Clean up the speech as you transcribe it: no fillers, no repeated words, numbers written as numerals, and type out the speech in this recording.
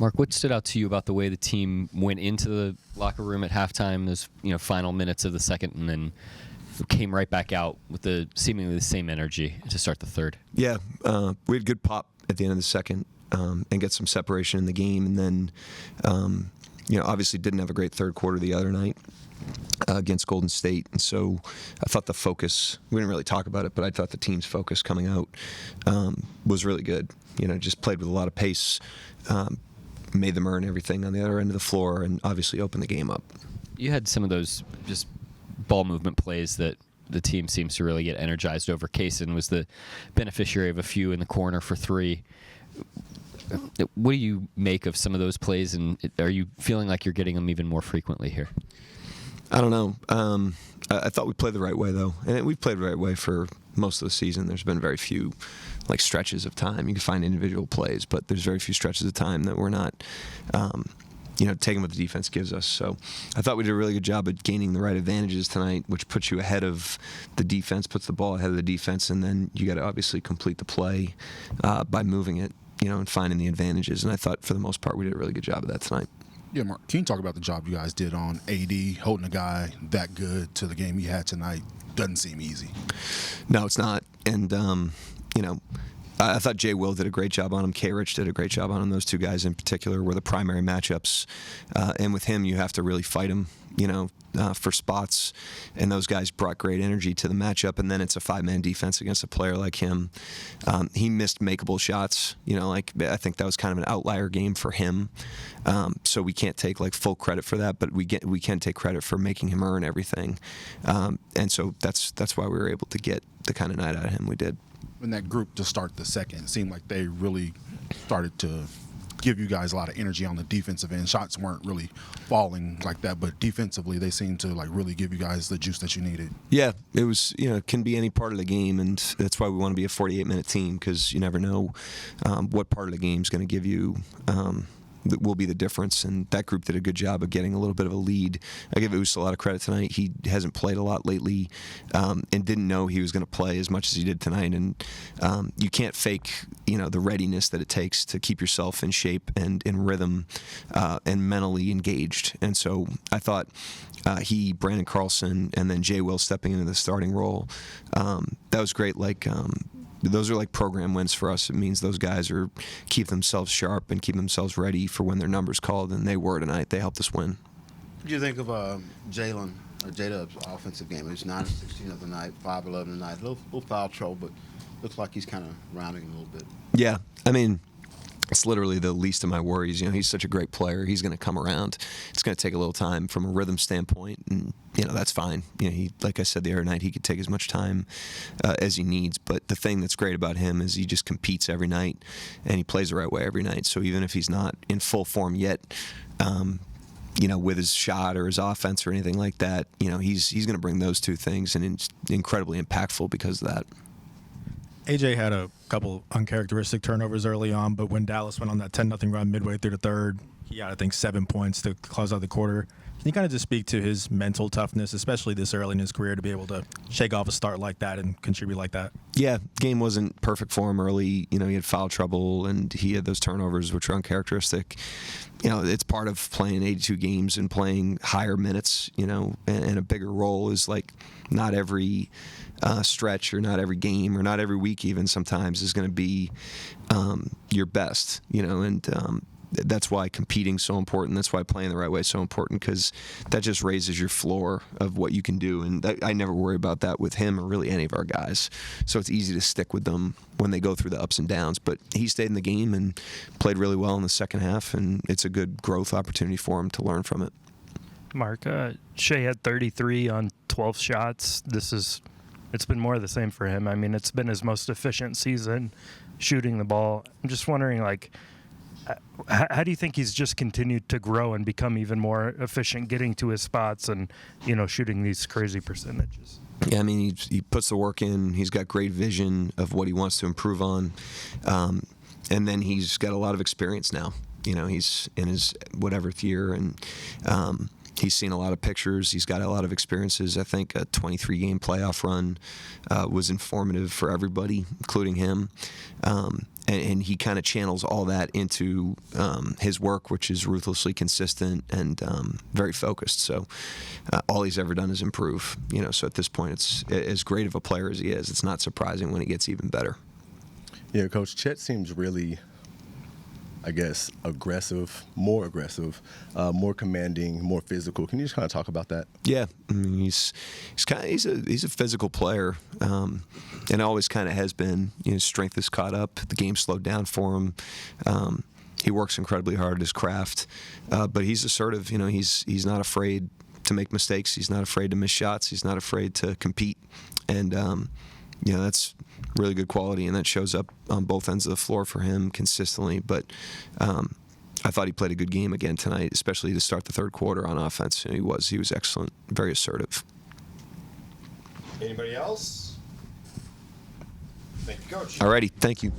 Mark, what stood out to you about the way the team went into the locker room at halftime, those final minutes of the second, and then came right back out with seemingly the same energy to start the third? Yeah, we had good pop at the end of the second and get some separation in the game, and then obviously didn't have a great third quarter the other night against Golden State, and so I thought the focus, we didn't really talk about it, but I thought the team's focus coming out was really good. Just played with a lot of pace, made them earn everything on the other end of the floor, and obviously opened the game up. You had some of those just ball movement plays that the team seems to really get energized over. Kaysen was the beneficiary of a few in the corner for three. What do you make of some of those plays, and are you feeling like you're getting them even more frequently here? I don't know. I thought we played the right way, though. And we've played the right way for most of the season. There's been very few stretches of time. You can find individual plays, but there's very few stretches of time that we're not taking what the defense gives us. So I thought we did a really good job of gaining the right advantages tonight, which puts you ahead of the defense, puts the ball ahead of the defense, and then you got to obviously complete the play by moving it, and finding the advantages. And I thought for the most part we did a really good job of that tonight. Yeah, Mark, can you talk about the job you guys did on AD, holding a guy that good to the game he had tonight? Doesn't seem easy. No, it's not. And, I thought Jay Will did a great job on him. K-Rich did a great job on him. Those two guys in particular were the primary matchups. And with him, you have to really fight him, for spots. And those guys brought great energy to the matchup. And then it's a five-man defense against a player like him. He missed makeable shots. I think that was kind of an outlier game for him. So we can't take full credit for that, but we can take credit for making him earn everything. And so that's why we were able to get the kind of night out of him we did. In that group to start the second, it seemed like they really started to give you guys a lot of energy on the defensive end. Shots weren't really falling like that, but defensively they seemed to really give you guys the juice that you needed. Yeah, it was, it can be any part of the game, and that's why we want to be a 48-minute team, because you never know what part of the game is going to give you that will be the difference, and that group did a good job of getting a little bit of a lead. I give Oos a lot of credit tonight. He hasn't played a lot lately and didn't know he was going to play as much as he did tonight, and you can't fake the readiness that it takes to keep yourself in shape and in rhythm and mentally engaged. And so I thought Brandon Carlson, and then Jay Will stepping into the starting role, that was great. Those are program wins for us. It means those guys keep themselves sharp and keep themselves ready for when their number's called, and they were tonight. They helped us win. What do you think of J-Dub's offensive game? It's 9 of 16 of the night, 5 11 of the night. A little foul trouble, but looks like he's kind of rounding a little bit. Yeah, it's literally the least of my worries. He's such a great player. He's going to come around. It's going to take a little time from a rhythm standpoint, and that's fine. He, like I said the other night, he could take as much time as he needs. But the thing that's great about him is he just competes every night, and he plays the right way every night. So even if he's not in full form yet, with his shot or his offense or anything like that, he's going to bring those two things, and it's incredibly impactful because of that. AJ had a couple uncharacteristic turnovers early on, but when Dallas went on that 10-0 run midway through the third, he had, I think, 7 points to close out the quarter. Can you kind of just speak to his mental toughness, especially this early in his career, to be able to shake off a start like that and contribute like that? Yeah, game wasn't perfect for him early. He had foul trouble, and he had those turnovers, which are uncharacteristic. It's part of playing 82 games and playing higher minutes, and a bigger role is not every stretch or not every game or not every week even sometimes is going to be your best, and that's why competing's so important. That's why playing the right way is so important, because that just raises your floor of what you can do, and I never worry about that with him or really any of our guys. So it's easy to stick with them when they go through the ups and downs. But he stayed in the game and played really well in the second half, and it's a good growth opportunity for him to learn from it. Mark, Shai had 33 on 12 shots. It's been more of the same for him. It's been his most efficient season shooting the ball. I'm just wondering, how do you think he's just continued to grow and become even more efficient getting to his spots and, shooting these crazy percentages? Yeah, he puts the work in. He's got great vision of what he wants to improve on. And then he's got a lot of experience now. He's in his whateverth year, and he's seen a lot of pictures. He's got a lot of experiences. I think a 23-game playoff run was informative for everybody, including him. and he kind of channels all that into his work, which is ruthlessly consistent and very focused. So all he's ever done is improve. So at this point, it's as great of a player as he is. It's not surprising when he gets even better. Yeah, Coach, Chet seems really, I guess, more aggressive, more commanding, more physical. Can you just kind of talk about that? Yeah, I mean, he's a physical player, and always kind of has been. His strength has caught up. The game slowed down for him. He works incredibly hard at his craft, but he's assertive. He's not afraid to make mistakes. He's not afraid to miss shots. He's not afraid to compete, and that's really good quality, and that shows up on both ends of the floor for him consistently. But I thought he played a good game again tonight, especially to start the third quarter on offense. He was excellent, very assertive. Anybody else? Thank you, Coach. Alrighty, thank you.